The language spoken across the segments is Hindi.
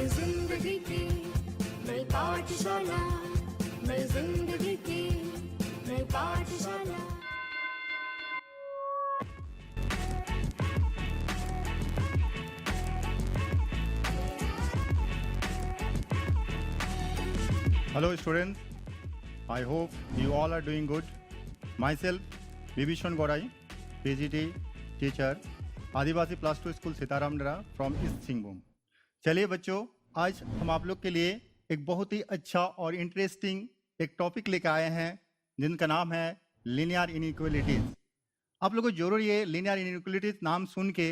नई जिंदगी की नई पाठशाला, नई जिंदगी की नई पाठशाला। Hello students, I hope you all are doing good. Myself, Bibhishan Gorai, PGT teacher, Adivasi +2 school Sitaramdara from East Singhbhum. चलिए बच्चों, आज हम आप लोग के लिए एक बहुत ही अच्छा और इंटरेस्टिंग एक टॉपिक लेकर आए हैं जिनका नाम है लीनियर इनइक्वालिटीज। आप लोगों को जरूर ये लीनियर इनइक्वालिटीज नाम सुन के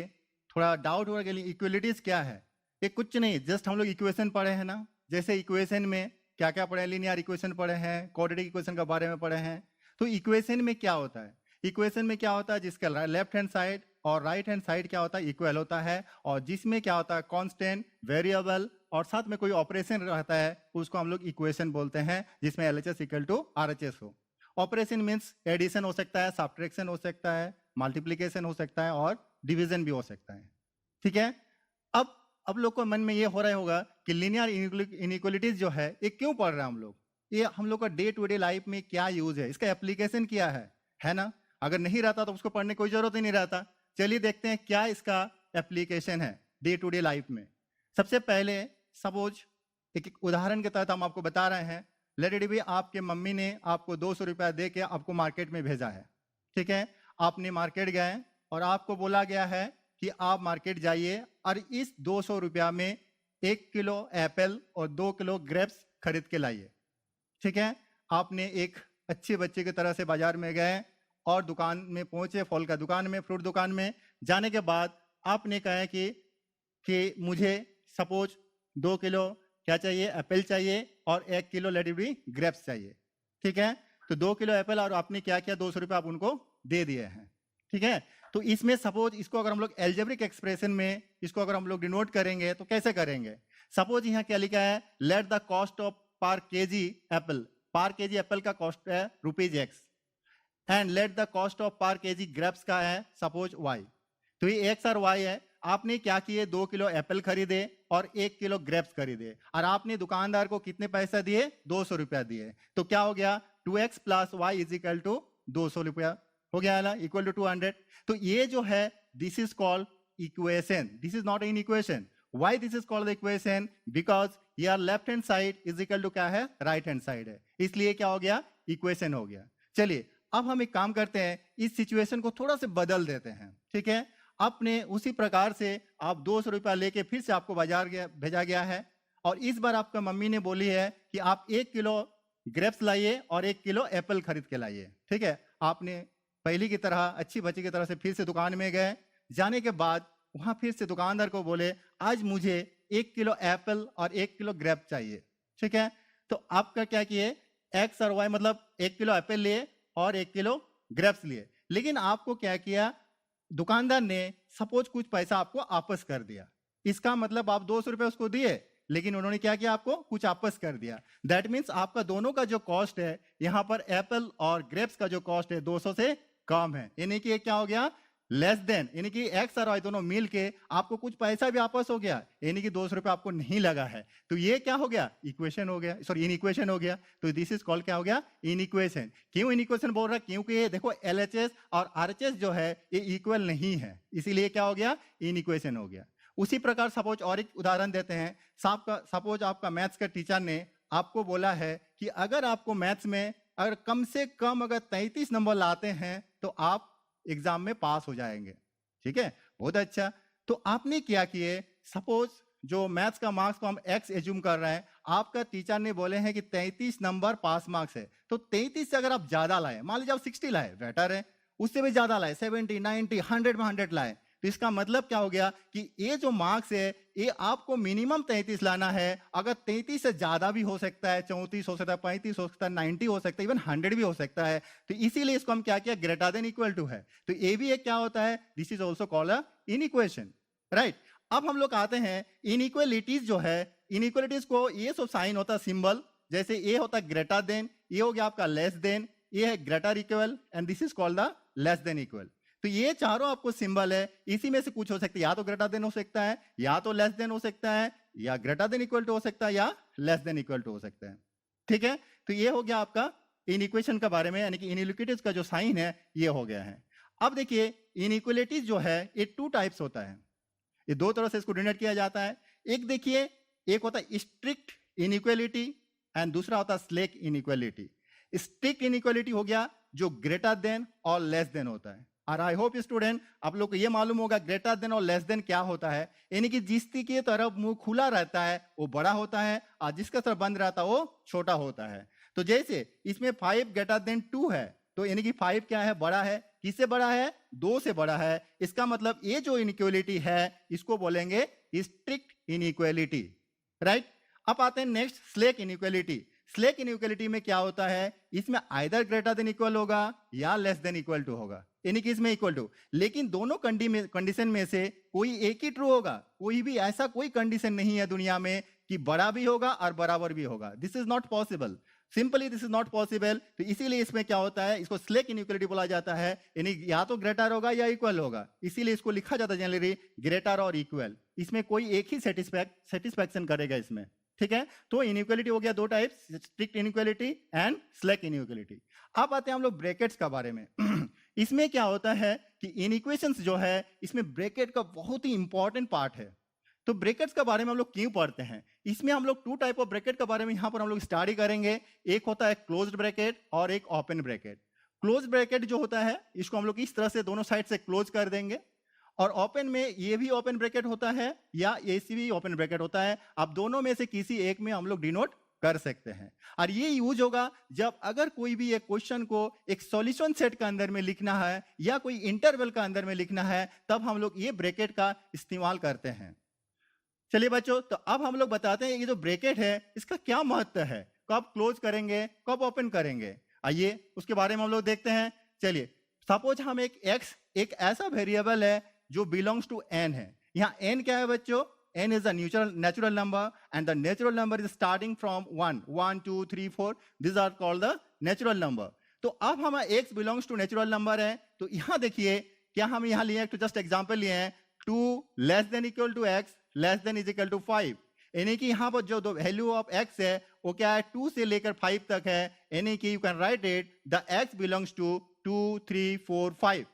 थोड़ा डाउट होगा कि इक्वालिटीज क्या है। ये कुछ नहीं, जस्ट हम लोग इक्वेशन पढ़े हैं ना, जैसे इक्वेशन में क्या क्या पढ़े हैं, लीनियर इक्वेशन पढ़े हैं, क्वाड्रेटिक इक्वेशन के बारे में पढ़े हैं। तो इक्वेशन में क्या होता है, इक्वेशन में क्या होता है, जिसका लेफ्ट हैंड साइड और राइट हैंड साइड क्या होता है, इक्वल होता है, और जिसमें क्या होता है कांस्टेंट, वेरिएबल और साथ में कोई ऑपरेशन रहता है उसको हम लोग इक्वेशन बोलते हैं, जिसमें LHS इक्वल टू RHS हो। ऑपरेशन मीन्स एडिशन हो सकता है, सब्ट्रैक्शन हो सकता है, मल्टीप्लीकेशन हो सकता है और डिवीजन भी हो सकता है। ठीक है, अब लोग को मन में ये हो रहा होगा कि लीनियर इनइक्वालिटीज जो है ये क्यों पढ़ रहे हैं हम लोग, ये हम लोग का डे टू डे लाइफ में क्या यूज है, इसका एप्लीकेशन क्या है ना। अगर नहीं रहता तो उसको पढ़ने की कोई जरूरत ही नहीं रहता। चलिए देखते हैं क्या इसका एप्लीकेशन है डे टू डे लाइफ में। सबसे पहले सपोज एक उदाहरण के तहत हम आपको बता रहे हैं, लेट इट बी आपके मम्मी ने आपको 200 रुपया दे के आपको मार्केट में भेजा है। ठीक है, आपने मार्केट गए और आपको बोला गया है कि आप मार्केट जाइए और इस 200 रुपया में 1 किलो एप्पल और 2 किलो ग्रेप्स खरीद के लाइए। ठीक है, आपने एक अच्छे बच्चे की तरह से बाजार में गए और दुकान में पहुंचे, फल का दुकान में, फ्रूट दुकान में जाने के बाद आपने कहा कि मुझे सपोज 2 किलो क्या चाहिए, एप्पल चाहिए और 1 kilo let it be grapes चाहिए। ठीक है, तो 2 किलो एप्पल और आपने क्या किया, 200 रुपया आप उनको दे दिए हैं। ठीक है, तो इसमें सपोज इसको अगर हम लोग एल्जेब्रिक एक्सप्रेशन में इसको अगर हम लोग डिनोट करेंगे तो कैसे करेंगे। सपोज यहाँ क्या लिखा है, लेट द कॉस्ट ऑफ पर केजी एप्पल, पर केजी एप्पल का कॉस्ट है ₹X and let the cost of पर केजी ग्रेप्स का है सपोज Y। तो ये X और Y है। आपने क्या किए, 2 किलो एप्पल खरीदे और 1 किलो ग्रेप्स खरीदे और आपने दुकानदार को कितने पैसे दिए, 200 रुपया दिए। तो क्या हो गया, 2X + Y = 200 रुपया हो गया ना, इक्वल टू 200। तो ये जो है this is called equation, this is not an equation. Why this is called equation, because यार left hand side is equal to क्या है, राइट हैंड साइड है, इसलिए क्या हो गया, इक्वेशन हो गया। चलिए अब हम एक काम करते हैं, इस सिचुएशन को थोड़ा सा बदल देते हैं। ठीक है, अपने उसी प्रकार से आप 200 रुपया लेके फिर से आपको बाजार भेजा गया है और इस बार आपका मम्मी ने बोली है कि आप 1 किलो ग्रेप्स लाइए और 1 किलो एप्पल खरीद के लाइए। ठीक है, आपने पहली की तरह अच्छी बच्ची की तरह से फिर से दुकान में गए, जाने के बाद वहां फिर से दुकानदार को बोले आज मुझे 1 किलो एप्पल और 1 किलो ग्रेप चाहिए। ठीक है, तो आपका क्या किए, X और Y मतलब 1 किलो एप्पल लिए और 1 किलो ग्रेप्स लिए, लेकिन आपको क्या किया, दुकानदार ने सपोज कुछ पैसा आपको वापस कर दिया। इसका मतलब आप 200 रुपए उसको दिए, लेकिन उन्होंने क्या किया, आपको कुछ वापस कर दिया। दैट मीन्स आपका दोनों का जो कॉस्ट है, यहाँ पर एप्पल और ग्रेप्स का जो कॉस्ट है 200 से कम है, यानी कि क्या हो गया, लेस देन, यानी कि X और Y दोनों मिल के आपको कुछ पैसा भी वापस हो गया, यानी कि 200 रुपए आपको नहीं लगा है। तो ये क्या हो गया, इक्वेशन हो गया, सॉरी इनइक्वेशन हो गया। तो दिस इज कॉल्ड क्या हो गया, इनइक्वेशन। क्यों इनइक्वेशन बोल रहा है, क्योंकि ये देखो LHS और RHS जो है ये इक्वल नहीं है, इसीलिए क्या हो गया, इनइक्वेशन हो गया। उसी प्रकार सपोज और एक उदाहरण देते हैं। सपोज आपका मैथ्स का टीचर ने आपको बोला है कि अगर आपको मैथ्स में अगर कम से कम अगर 33 नंबर लाते हैं तो आप एग्जाम में पास हो जाएंगे। ठीक है, बहुत अच्छा। तो आपने क्या किए, सपोज जो मैथ्स का मार्क्स को हम X एज्यूम कर रहे हैं, आपका टीचर ने बोले हैं कि 33 नंबर पास मार्क्स है, तो 33 से अगर आप ज्यादा लाए, मान लीजिए आप 60 लाए, बेटर है, उससे भी ज्यादा लाए, 70, 90, 100 में 100 लाए, तो इसका मतलब क्या हो गया कि ये जो मार्क्स है ये आपको मिनिमम 33 लाना है। अगर 33 से ज्यादा भी हो सकता है, 34 हो सकता है, 35 हो सकता है, 90 हो सकता है, इवन 100 भी हो सकता है। तो इसीलिए इसको हम क्या किया, ग्रेटर देन इक्वल टू है। तो ये भी एक क्या होता है, this is also called a inequation, right. अब हम लोग आते हैं इनइक्वालिटीज जो है, इनइक्वालिटीज को ये सब साइन होता है सिंबल, जैसे ये होता है ग्रेटर देन, ये हो गया आपका लेस देन, ये है greater equal and this is called the less than equal. तो ये चारों आपको सिंबल है, इसी में से कुछ हो सकता है, या तो ग्रेटर देन हो सकता है, या तो लेस देन हो सकता है, या ग्रेटर देन इक्वल टू हो सकता है या लेस देन इक्वल टू हो सकता है। ठीक है, तो ये हो गया आपका इनइक्वेशन के बारे में, यानी कि इनइक्वालिटीज का जो साइन है ये हो गया है। अब देखिए इनइक्वालिटीज जो है ये टू टाइप्स होता है, ये दो तरह से इसको डिनोट किया जाता है। एक देखिए, एक होता है स्ट्रिक्ट इनइक्वालिटी एंड दूसरा होता है स्लैक इनइक्वालिटी। स्ट्रिक्ट इनइक्वालिटी हो गया जो ग्रेटर देन और लेस देन होता है। और आई होप स्टूडेंट आप लोग को ये मालूम होगा ग्रेटर देन और लेस देन क्या होता है, यानी कि जिसकी तरफ मुंह खुला रहता है वो बड़ा होता है और जिसका तरफ बंद रहता है वो छोटा होता है। तो जैसे इसमें 5 ग्रेटर देन 2 है, तो यानी कि 5 क्या है, बड़ा है। किससे बड़ा है? 2 से बड़ा है। इसका मतलब ये जो इनइक्वालिटी है इसको बोलेंगे स्ट्रिक्ट इनइक्वालिटी, राइट। अब आते हैं next slack inequality. Slack inequality में क्या होता है, इसमें आइदर ग्रेटर देन इक्वल होगा या लेस देन इक्वल टू होगा, यानी कि इसमें इक्वल टू, लेकिन दोनों कंडीशन में से कोई एक ही ट्रू होगा। कोई भी ऐसा कोई कंडीशन नहीं है दुनिया में कि बड़ा भी होगा और बराबर भी होगा। This is not possible, simply this is not possible. तो इसीलिए इसमें क्या होता है, इसको स्लैक इनइक्वालिटी बोला जाता है, यानी या तो ग्रेटर होगा या इक्वल होगा, इसीलिए इसको लिखा जाता है जनरली ग्रेटर और इक्वल। इसमें कोई एक ही सेटिस्फैक्शन करेगा इसमें, ठीक है। तो इनइक्वालिटी हो गया दो types, strict inequality and slack inequality. अब आते हैं हम लोग ब्रैकेट्स का बारे में। इसमें क्या होता है कि इनइक्वेशंस जो है इसमें ब्रैकेट का बहुत ही इंपॉर्टेंट पार्ट है। तो ब्रैकेट्स के बारे में हम लोग क्यों पढ़ते हैं, इसमें हम लोग टू टाइप ऑफ ब्रैकेट के बारे में यहाँ पर हम लोग स्टडी करेंगे। एक होता है क्लोज्ड ब्रैकेट और एक ओपन ब्रैकेट। क्लोज्ड ब्रैकेट जो होता है इसको हम लोग इस तरह से दोनों साइड से क्लोज कर देंगे, और ओपन में ये भी ओपन ब्रैकेट होता है या ये भी ओपन ब्रैकेट होता है। अब दोनों में से किसी एक में हम लोग डिनोट कर सकते हैं, और ये यूज होगा जब अगर कोई भी एक क्वेश्चन को एक सॉल्यूशन सेट के अंदर में लिखना है या कोई इंटरवल का अंदर में लिखना है, तब हम लोग ये ब्रैकेट का इस्तेमाल करते हैं। चलिए बच्चों, तो अब हम लोग बताते हैं ये जो ब्रैकेट है इसका क्या महत्व है, कब क्लोज करेंगे कब ओपन करेंगे, आइए उसके बारे में हम लोग देखते हैं। चलिए सपोज हम एक ऐसा वेरिएबल है जो बिलोंग्स टू n है। यहाँ n क्या है बच्चों, n is the natural number and the natural number is starting from 1 2 3 4, this are called the natural number. तो अब हमारा x belongs to natural number है, तो यहाँ देखिए क्या हम यहाँ लिए, तो जस्ट एग्जांपल लिए हैं 2 less than equal to x less than is equal to 5, यानी कि यहाँ पर जो वैल्यू ऑफ x है वो क्या है 2 से लेकर 5 तक है, यानी कि you can write it the x belongs to 2 3 4 5,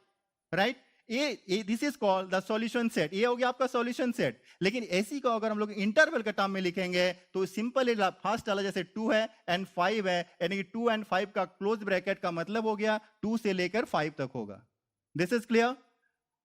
right. ये this is called the solution set, ये हो गया आपका सॉल्यूशन सेट। लेकिन ऐसी को अगर हम लोग इंटरवल के टर्म में लिखेंगे तो सिंपल फर्स्ट वाला जैसे 2 है एंड 5 है, यानी कि 2 एंड 5 का क्लोज ब्रैकेट का मतलब हो गया 2 से लेकर 5 तक होगा। This is clear.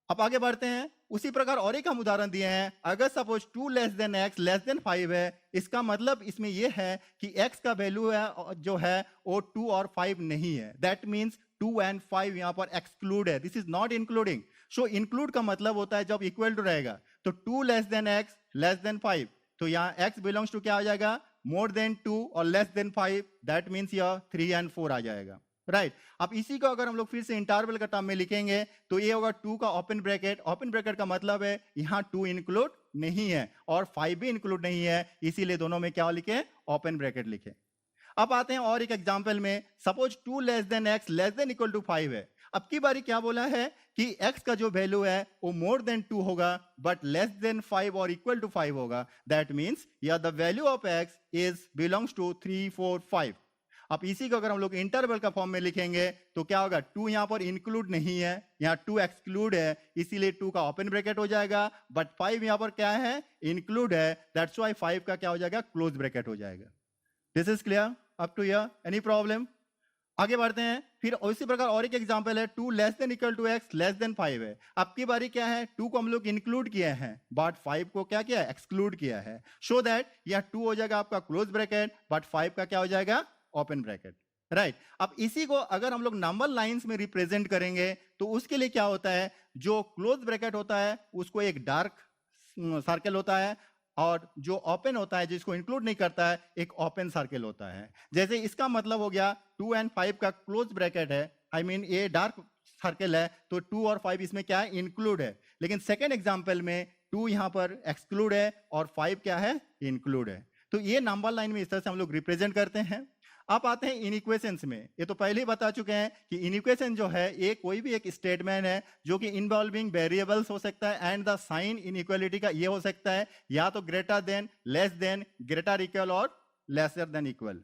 अब आगे बढ़ते हैं। उसी प्रकार और एक हम उदाहरण दिए हैं, अगर suppose 2 less than x less than 5 है, इसका मतलब इसमें यह है कि x का वैल्यू है जो है वो 2 और 5 नहीं है। दैट मीन्स 2 एंड 5 यहाँ पर एक्सक्लूड है, this is not including. So include का मतलब होता है जब इक्वल टू रहेगा, तो 2 less than x less than 5, तो यहाँ x बिलोंग्स टू क्या हो जाएगा, मोर देन 2 और लेस देन 5, दैट मीन्स यह 3 एंड 4 आ जाएगा, राइट। अब इसी को अगर हम लोग फिर से इंटरवल का टर्म में लिखेंगे तो ये होगा 2 का ओपन ब्रैकेट। ओपन ब्रैकेट का मतलब है यहाँ 2 इंक्लूड नहीं है और 5 भी इंक्लूड नहीं है, इसीलिए दोनों में क्या लिखे, ओपन ब्रैकेट लिखे। अब आते हैं और एक एग्जांपल में, suppose 2 less than x less than equal to 5 है। अब की बारी क्या बोला है कि x का जो वैल्यू है वो मोर देन 2 होगा बट लेस देन 5 और इक्वल टू 5 होगा। दैट मीन्स या the value of x is belongs to 3 4 5। अब इसी को अगर हम लोग इंटरवल का फॉर्म में लिखेंगे तो क्या होगा, 2 यहाँ पर इंक्लूड नहीं है, यहाँ 2 एक्सक्लूड है, इसीलिए 2 का ओपन ब्रैकेट हो जाएगा, बट 5 यहाँ पर क्या है, इंक्लूड है, दैट्स व्हाई 5 का क्या हो जाएगा, क्लोज ब्रैकेट हो जाएगा। This is clear up to here, any problem. आगे बढ़ते हैं। फिर उसी प्रकार और एक एग्जांपल है, 2 less than equal to x less than 5 है। अब की बारी क्या है, 2 को हम लोग इंक्लूड किए हैं बट 5 को क्या किया है, एक्सक्लूड किया है, सो दैट यह 2 हो जाएगा आपका क्लोज ब्रैकेट बट 5 का क्या हो जाएगा, ओपन ब्रैकेट, राइट। अब इसी को अगर हम लोग नंबर लाइंस में रिप्रेजेंट करेंगे तो उसके लिए क्या होता है, जो क्लोज ब्रैकेट होता है उसको एक डार्क सर्कल होता है और जो ओपन होता है जिसको इंक्लूड नहीं करता है एक ओपन सर्कल होता है। जैसे इसका मतलब हो गया 2 एंड 5 का क्लोज ब्रैकेट है, आई मीन ये डार्क सर्कल है, तो 2 और 5 इसमें क्या है, इंक्लूड है। लेकिन सेकेंड एग्जाम्पल में 2 यहाँ पर एक्सक्लूड है और 5 क्या है, इंक्लूड है। तो ये नंबर लाइन में इस तरह से हम लोग रिप्रेजेंट करते हैं। आप आते हैं इनइक्वेशंस में। ये तो पहले ही बता चुके हैं कि इनइक्वेशन जो है ये कोई भी एक स्टेटमेंट है जो कि इन्वॉल्विंग वेरिएबल्स हो सकता है एंड द साइन इनइक्वालिटी का ये हो सकता है या तो greater than, less than, greater equal और लेसर देन इक्वल।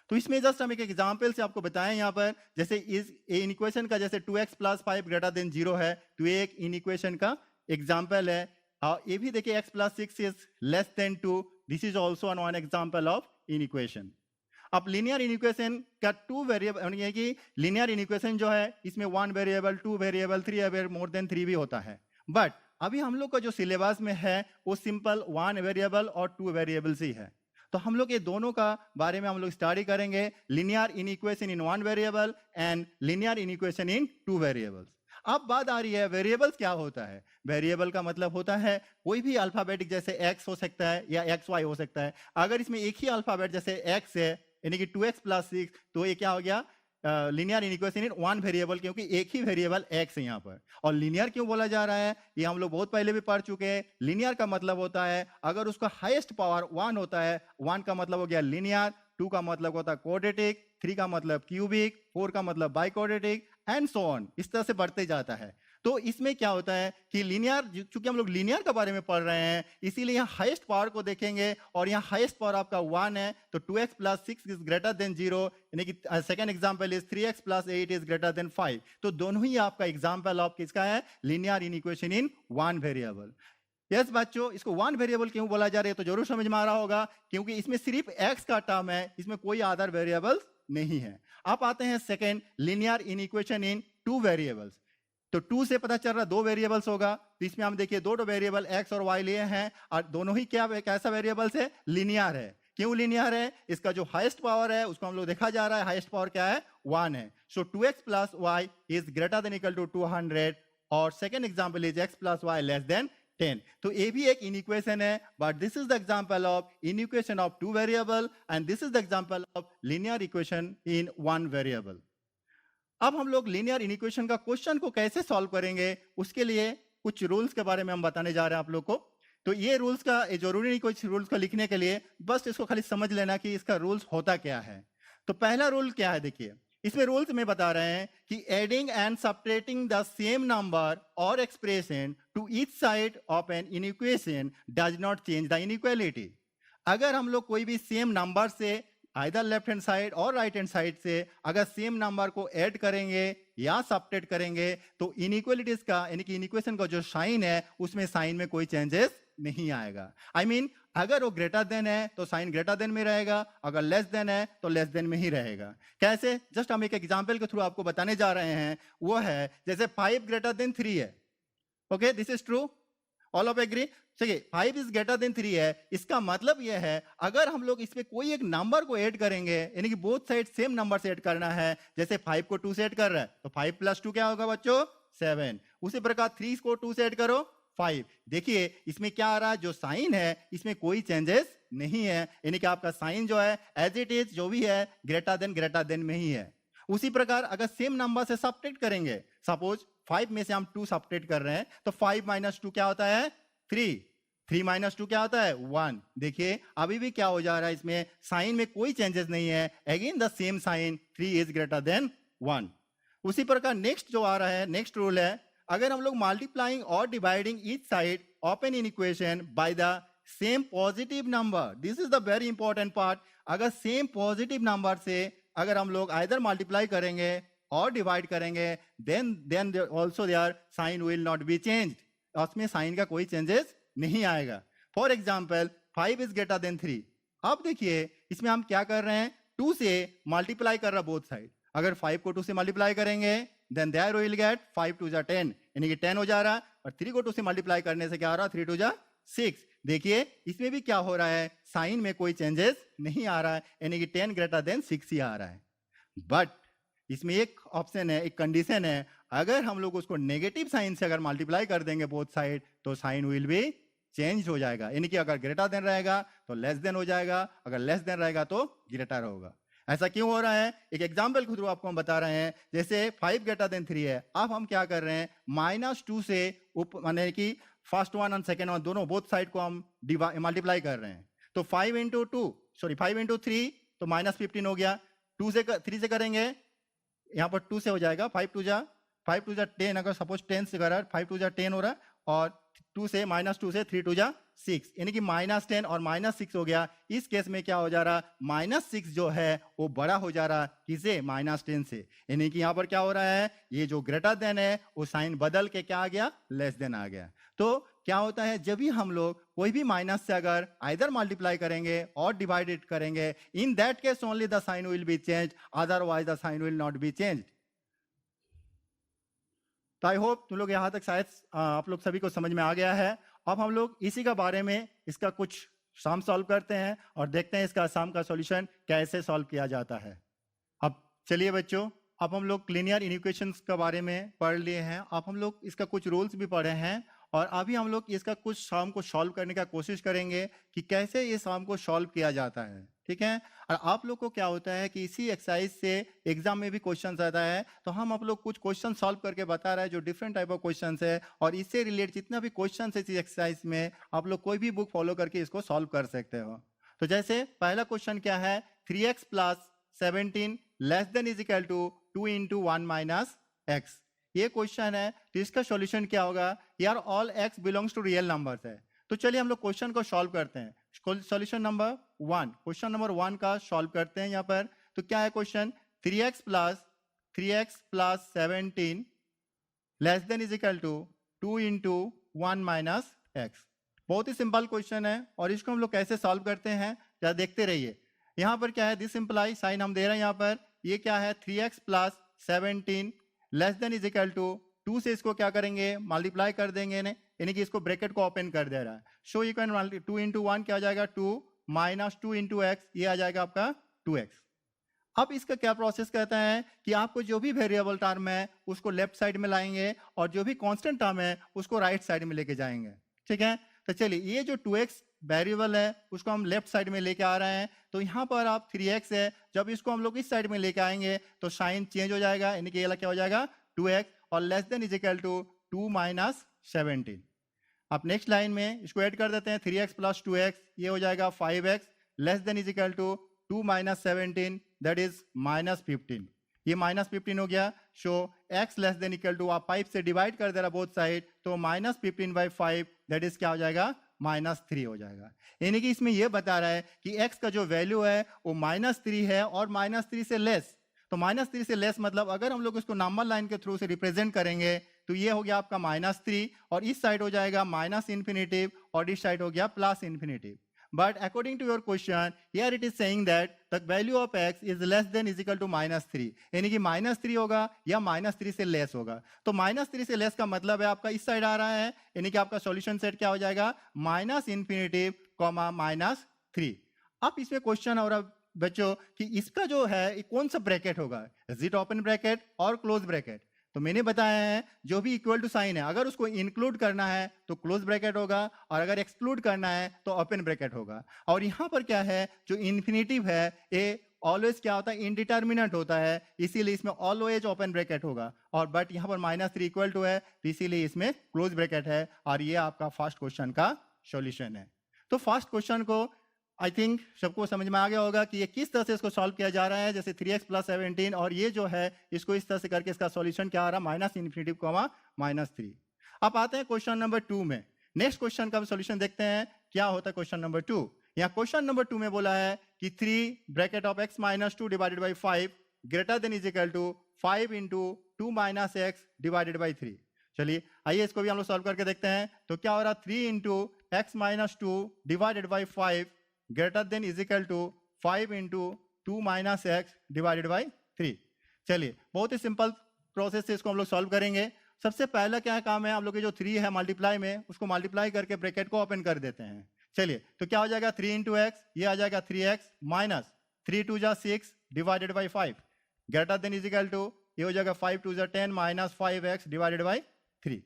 तो इसमें जस्ट हम एक एग्जांपल से आपको बताएं यहाँ पर, जैसे इस इनइक्वेशन का जैसे 2x + 5 ग्रेटर देन 0 है, तो ये एक इनइक्वेशन का एग्जांपल है। ये भी देखिए x + 6 is less than 2, this is also one example of inequation. अब लीनियर इनइक्वेशन का 2 वेरिएबल, यानी कि लीनियर इनइक्वेशन जो है इसमें 1 variable, 2 variable, 3 variable, more than 3 भी होता है। बट अभी हम लोग का जो सिलेबस में है वो सिंपल 1 वेरिएबल और 2 वेरिएबल्स ही है। तो हम लोग ये दोनों का बारे में हम लोग स्टडी करेंगे, linear inequation in 1 variable and linear inequation in 2 variables. अब बात आ रही है वेरिएबल्स क्या होता है। वेरिएबल का मतलब होता है कोई भी अल्फाबेटिक, जैसे x हो सकता है या xy हो सकता है। अगर इसमें एक ही अल्फाबेट जैसे x है, यानी कि 2x + 6, तो ये क्या हो गया लीनियर इनइक्वेशन इन 1 वेरिएबल, क्योंकि एक ही वेरिएबल x है यहाँ पर। और लीनियर क्यों बोला जा रहा है ये हम लोग बहुत पहले भी पढ़ चुके हैं। लीनियर का मतलब होता है अगर उसका हाईएस्ट पावर 1 होता है, 1 का मतलब हो गया लीनियर, 2 का मतलब होता है क्वाड्रेटिक, 3 का मतलब क्यूबिक, 4 का मतलब बाइक्वाड्रेटिक एंड सो ऑन, इस तरह से बढ़ते जाता है। तो इसमें क्या होता है कि लीनियर, चूंकि हम लोग लीनियर के बारे में पढ़ रहे हैं इसीलिए यहाँ हाईएस्ट पावर को देखेंगे, और यहाँ हाईएस्ट पावर आपका 1 है, तो 2x + 6 इज ग्रेटर देन 0, यानी कि second example is 3x + 8 is greater then 5। तो दोनों ही आपका एग्जांपल ऑफ किसका है, लीनियर इनइक्वेशन इन 1 वेरिएबल। यस बच्चों, इसको 1 वेरिएबल क्यों बोला जा रहा है तो जरूर समझ में आ रहा होगा, क्योंकि इसमें सिर्फ x का टर्म है, इसमें कोई अदर वेरिएबल नहीं है। आप आते हैं सेकंड, लीनियर इनइक्वेशन इन 2 वेरिएबल्स। तो 2 से पता चल रहा 2 वेरिएबल्स होगा, तो इसमें हम देखिए 2 वेरिएबल x और y लिए हैं, और दोनों ही क्या कैसा वेरिएबल्स है, लीनियर है। क्यों लीनियर है, इसका जो हाईएस्ट पावर है उसको हम लोग देखा जा रहा है, हाईएस्ट पावर क्या है, 1 है। So 2x + y is greater than equal to 200, और second example is x + y less than 10। तो ये भी एक इनइक्वेशन है, but this is the example of inequation of 2 variable and this is the example of linear equation in 1 variable. अब हम लोग लीनियर इनइक्वेशन का क्वेश्चन को कैसे सॉल्व करेंगे, उसके लिए कुछ रूल्स के बारे में हम बताने जा रहे हैं आप लोग को। तो ये रूल्स का, ये जरूरी नहीं कुछ रूल्स को लिखने के लिए, बस इसको खाली समझ लेना कि इसका रूल्स होता क्या है। तो पहला रूल क्या है, देखिए इसमें रूल्स में बता रहे हैं कि adding and subtracting the same number और expression to each side of an inequation does not change the inequality. अगर हम लोग कोई भी सेम नंबर से आइदर लेफ्ट हैंड साइड और राइट हैंड साइड से अगर सेम नंबर को ऐड करेंगे या सब्ट्रैक्ट करेंगे तो इनइक्वालिटीज का, यानी कि इनइक्वेशन का जो साइन है उसमें साइन में कोई चेंजेस नहीं आएगा। I mean, अगर वो ग्रेटर देन है तो साइन ग्रेटर देन में रहेगा, अगर लेस देन है तो लेस देन में ही रहेगा। कैसे, जस्ट हम एक एग्जांपल के थ्रू आपको बताने जा रहे हैं। वो है जैसे 5 ग्रेटर देन 3 है, okay, this is true, all of agree. चलिए 5 इज ग्रेटर देन 3 है, इसका मतलब यह है अगर हम लोग इसमें कोई एक नंबर को ऐड करेंगे, यानी कि बोथ साइड सेम नंबर से ऐड करना है, जैसे 5 को 2 से ऐड कर रहा है तो 5 + 2 क्या होगा बच्चों, 7। उसी प्रकार 3 को 2 से ऐड करो 5। देखिए इसमें क्या आ रहा है, जो साइन है इसमें कोई चेंजेस नहीं है, यानी कि आपका साइन जो है एज इट इज जो भी है ग्रेटर देन में ही है। उसी प्रकार अगर सेम नंबर से सब्ट्रैक्ट करेंगे, सपोज 5 में से हम 2 सब्ट्रैक्ट कर रहे हैं तो 5 - 2 क्या होता है, 3। 3 - 2 क्या होता है, 1। देखिए अभी भी क्या हो जा रहा है, इसमें साइन में कोई चेंजेस नहीं है, again the same sign, 3 is greater than 1। उसी प्रकार नेक्स्ट जो आ रहा है, नेक्स्ट रूल है, अगर हम लोग मल्टीप्लाइंग और dividing each side of an equation by the same positive number, this is the very important part. अगर सेम पॉजिटिव नंबर से अगर हम लोग आइदर मल्टीप्लाई करेंगे और डिवाइड करेंगे, then also their sign will not be changed, उसमें साइन का कोई चेंजेस नहीं आएगा। For example 5 is greater than 3। अब देखिए इसमें हम क्या कर रहे हैं, 2 से मल्टीप्लाई कर रहा है बोथ साइड। अगर 5 को 2 से मल्टीप्लाई करेंगे देन देयर विल गेट 5 × 2 = 10, यानी कि 10 हो जा रहा है, और 3 को 2 से मल्टीप्लाई करने से क्या आ रहा है, 3 × 2 = 6। देखिए इसमें भी क्या हो रहा है, साइन में कोई चेंजेस नहीं आ रहा है, यानी कि 10 ग्रेटर देन 6 ही आ रहा है। बट इसमें एक ऑप्शन है, एक कंडीशन है, अगर हम लोग उसको नेगेटिव साइन से अगर मल्टीप्लाई कर देंगे बोथ साइड तो साइन विल बी चेंज हो जाएगा, यानी कि अगर ग्रेटर देन रहेगा तो लेस देन हो जाएगा, अगर लेस देन रहेगा तो ग्रेटर होगा। ऐसा क्यों हो रहा है, एक एग्जाम्पल के थ्रू आपको हम बता रहे हैं। जैसे 5 ग्रेटर देन 3 है, अब हम क्या कर रहे हैं, -2 से यानी कि फर्स्ट वन और सेकेंड वन दोनों बोथ साइड को हम मल्टीप्लाई कर रहे हैं। तो 5 × 3 तो -15 हो गया, 3 से करेंगे, यहाँ पर 2 से हो जाएगा, 5 टू जा 10, अगर सपोज 10 से करा 5 टू जा 10 हो रहा है, और 2 से -2 से 3 टू जा 6, यानी कि -10 और -6 हो गया। इस केस में क्या हो जा रहा, -6 जो है वो बड़ा हो जा रहा किसे, -10 से, यानी कि यहाँ पर क्या हो रहा है, ये जो ग्रेटर देन है वो साइन बदल के क्या आ गया, लेस देन आ गया। तो क्या होता है, जब भी हम लोग कोई भी माइनस से अगर आइदर मल्टीप्लाई करेंगे और डिवाइडेड करेंगे, in that case only the sign will be change, otherwise the sign will not be change. तो आई होप तुम लोग यहाँ तक शायद आप लोग सभी को समझ में आ गया है। अब हम लोग इसी का बारे में इसका कुछ सम सॉल्व करते हैं और देखते हैं इसका सम का सॉल्यूशन कैसे सॉल्व किया जाता है। अब चलिए बच्चों, अब हम लोग लीनियर इक्वेशंस के बारे में पढ़ लिए हैं, अब हम लोग इसका कुछ रूल्स भी पढ़े हैं, और अभी हम लोग इसका कुछ सम को सॉल्व करने का कोशिश करेंगे कि कैसे ये सम को सॉल्व किया जाता है, ठीक है। और आप लोग को क्या होता है कि इसी एक्सरसाइज से एग्जाम में भी क्वेश्चन आता है, तो हम आप लोग कुछ क्वेश्चन सॉल्व करके बता रहे हैं जो डिफरेंट टाइप ऑफ क्वेश्चन है, और इससे रिलेटेड जितना भी क्वेश्चन है इस एक्सरसाइज में, आप लोग कोई भी बुक फॉलो करके इसको सॉल्व कर सकते हो। तो जैसे पहला क्वेश्चन क्या है, 3x + 17 less than is equal to 2 × 1 - x, ये क्वेश्चन है। तो इसका सॉल्यूशन क्या होगा, यार all x belongs to real numbers है। तो चलिए हम लोग क्वेश्चन को सॉल्व करते हैं। सॉल्यूशन नंबर 1, क्वेश्चन नंबर 1 का सॉल्व करते हैं यहाँ पर। तो क्या है question, 3x + 17 less than is equal to 2 × 1 - x। बहुत ही सिंपल क्वेश्चन है, और इसको हम लोग कैसे सॉल्व करते हैं जरा देखते रहिए। यहाँ पर क्या है, दिस सिंपलाई साइन हम दे रहे हैं यहाँ पर, ये क्या है 3x + 17 less than is equal to 2 से इसको क्या करेंगे, मल्टीप्लाई कर देंगे, यानी कि इसको ब्रैकेट को ओपन कर दे रहा है। सो यू कैन 2 × 1 क्या हो जाएगा 2 - 2 × x, ये आ जाएगा आपका 2x। अब इसका क्या प्रोसेस कहता है कि आपको जो भी वेरिएबल टर्म है उसको लेफ्ट साइड में लाएंगे, और जो भी कांस्टेंट टर्म है उसको राइट साइड में लेके जाएंगे, ठीक है। तो चलिए, ये जो 2x वेरिएबल है उसको हम लेफ्ट साइड में लेके आ रहे हैं। तो यहाँ पर आप 3x है, जब इसको हम लोग इस साइड में लेके आएंगे तो साइन चेंज हो जाएगा, यानी कि ये क्या हो जाएगा 2x, और less than is equal to 2 - 17। अब नेक्स्ट लाइन में इसको ऐड कर देते हैं, 3x + 2x, ये हो जाएगा 5x, less than is equal to 2 - 17, that is -15, ये -15 हो गया। So x less than equal to, आप 5 से डिवाइड कर दे रहा बोथ साइड, तो -15/5, दैट इज क्या हो जाएगा -3 हो जाएगा। यानी कि इसमें यह बता रहा है कि x का जो वैल्यू है वो -3 है और -3 से लेस। तो -3 से लेस मतलब अगर हम लोग इसको नंबर लाइन के थ्रू से रिप्रेजेंट करेंगे तो ये हो गया आपका -3, और इस साइड हो जाएगा -∞, और इस साइड हो गया +∞। But according to your question, here it is saying that the value of x is less than is equal to -3, यानी कि -3 होगा या -3 से लेस होगा। तो -3 से लेस का मतलब है आपका इस साइड आ रहा है, यानी कि आपका सॉल्यूशन सेट क्या हो जाएगा -∞, -3। अब इसमें क्वेश्चन और बच्चों कि इसका जो है कौन सा ब्रैकेट होगा, इज इट ओपन ब्रैकेट और क्लोज ब्रैकेट। तो मैंने बताया है जो भी इक्वल टू साइन है अगर उसको इंक्लूड करना है तो क्लोज ब्रैकेट होगा, और अगर एक्सक्लूड करना है तो ओपन ब्रैकेट होगा। और यहाँ पर क्या है, जो इन्फिनेटिव है ये ऑलवेज क्या होता है, इनडिटर्मिनेंट होता है, इसीलिए इसमें ऑलवेज ओपन ब्रैकेट होगा। और बट यहाँ पर -3 इक्वल टू है, तो इसीलिए इसमें क्लोज ब्रैकेट है। और ये आपका फर्स्ट क्वेश्चन का सॉल्यूशन है। तो फर्स्ट क्वेश्चन को आई थिंक सबको समझ में आ गया होगा कि ये किस तरह से इसको सॉल्व किया जा रहा है। जैसे 3x + 17, और ये जो है इसको इस तरह से करके इसका सॉल्यूशन क्या आ रहा है -∞, -3। अब आते हैं क्वेश्चन नंबर 2 में। नेक्स्ट क्वेश्चन का सॉल्यूशन देखते हैं क्या होता है क्वेश्चन नंबर 2। यहाँ क्वेश्चन नंबर 2 में बोला है कि 3 bracket of x - 2 / 5 greater than is equal to 5 × 2 - x / 3। चलिए आइए इसको भी हम लोग सॉल्व करके देखते हैं। तो क्या हो रहा है, 3 × x - 2 / 5 greater than is equal to 5 × 2 - x / 3। चलिए बहुत ही सिंपल प्रोसेस से इसको हम लोग सॉल्व करेंगे। सबसे पहला क्या काम है, हम लोग के जो 3 है मल्टीप्लाई में, उसको मल्टीप्लाई करके ब्रैकेट को ओपन कर देते हैं। चलिए तो क्या हो जाएगा 3 × x, ये आ जाएगा 3x minus 3 × 2 = 6 / 5 greater than is equal to, ये हो जाएगा 5 × 2 = 10 - 5x / 3।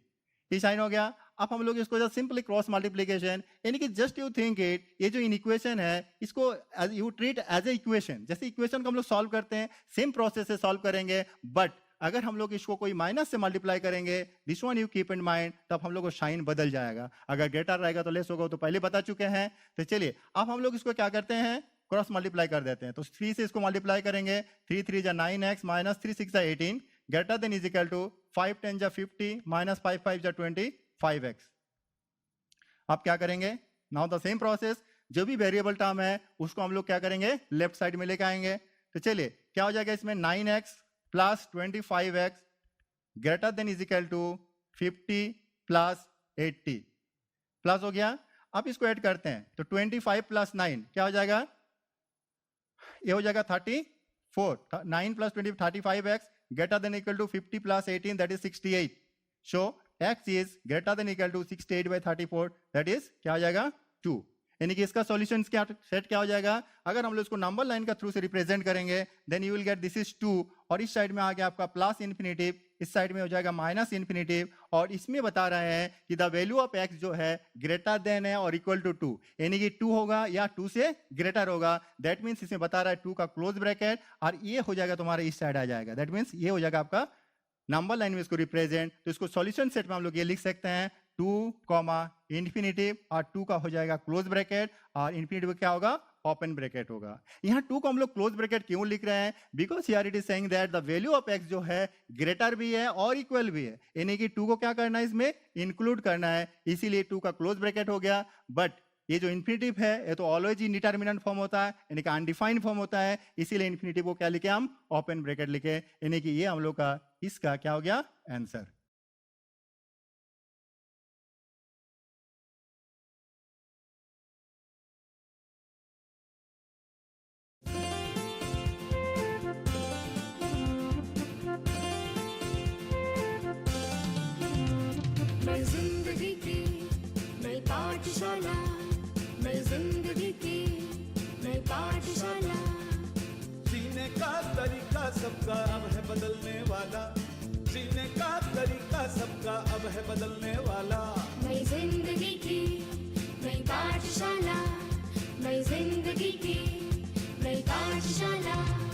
ये साइन हो गया। अब हम लोग इसको सिंपली क्रॉस मल्टीप्लिकेशन, यानी कि जस्ट यू थिंक इट, ये जो इक्वेशन है इसको you treat as a equation. जैसे इक्वेशन को हम लोग सॉल्व करते हैं सेम प्रोसेस से सॉल्व करेंगे, बट अगर हम लोग इसको कोई माइनस से मल्टीप्लाई करेंगे, this one you keep in mind, तब हम लोग को साइन बदल जाएगा। अगर ग्रेटर रहेगा तो लेस होगा, तो पहले बता चुके हैं। तो चलिए अब हम लोग इसको क्या करते हैं, क्रॉस मल्टीप्लाई कर देते हैं। तो 3 से इसको मल्टीप्लाई करेंगे, 3 3 जा 9x माइनस 3 6 जा 18 greater than is equal to 5 10 जा 50 माइनस 5 5 जा 25x। अब क्या करेंगे, नाउ द सेम प्रोसेस, जो भी वेरिएबल टर्म है उसको हम लोग क्या करेंगे, लेफ्ट साइड में लेके आएंगे। तो चलिए क्या हो जाएगा इसमें, 9x plus 25x greater than is equal to 50 plus 80 plus हो गया। अब इसको ऐड करते हैं तो 25 प्लस 9 क्या हो जाएगा, ये हो जाएगा 34, 9 plus 20 35x greater than equal to 50 plus 18 that is 68। So x is greater than equal to 68 by 34 that is क्या हो जाएगा 2। यानी कि इसका सॉल्यूशन क्या सेट क्या हो जाएगा, अगर हम लोग इसको नंबर लाइन का थ्रू से रिप्रेजेंट करेंगे then you will get this is 2 और इस साइड में आ गया आपका प्लस इन्फिनिटिव, इस साइड में हो जाएगा माइनस इन्फिनिटिव और इसमें बता रहे हैं कि द वैल्यू ऑफ x जो है ग्रेटर देन है और इक्वल टू 2, यानी कि 2 होगा या 2 से ग्रेटर होगा। दैट मीन्स इसमें बता रहा है 2 का क्लोज ब्रैकेट और ये हो जाएगा तुम्हारा इस साइड आ जाएगा, दैट मीन्स ये हो जाएगा आपका नंबर लाइन में इसको रिप्रेजेंट। तो इसको सॉल्यूशन सेट में हम लोग ये लिख सकते हैं 2 कॉमा इन्फिनिटिव और 2 का हो जाएगा क्लोज ब्रैकेट और इन्फिनिटिव क्या होगा, ओपन ब्रैकेट होगा। यहाँ 2 को हम लोग क्लोज ब्रैकेट क्यों लिख रहे हैं, because here it is saying that the value of x जो है ग्रेटर भी है और इक्वल भी है, यानी कि 2 को क्या करना है इसमें इंक्लूड करना है, इसीलिए 2 का क्लोज ब्रैकेट हो गया। बट ये जो इन्फिनिटिव है ये तो ऑलवेज इंडिटरमिनेंट फॉर्म होता है, यानी कि अनडिफाइंड फॉर्म होता है, इसीलिए इन्फिनिटिव को क्या लिखे हम, ओपन ब्रैकेट लिखे, यानी कि ये हम लोग का इसका क्या हो गया आंसर। मैं जिंदगी की नई पाठशाला, मैं जिंदगी की नई पाठशाला। जीने का तरीका सबका अब है बदलने वाला, जीने का तरीका सबका अब है बदलने वाला। नई जिंदगी की नई पाठशाला, नई जिंदगी की नई पाठशाला।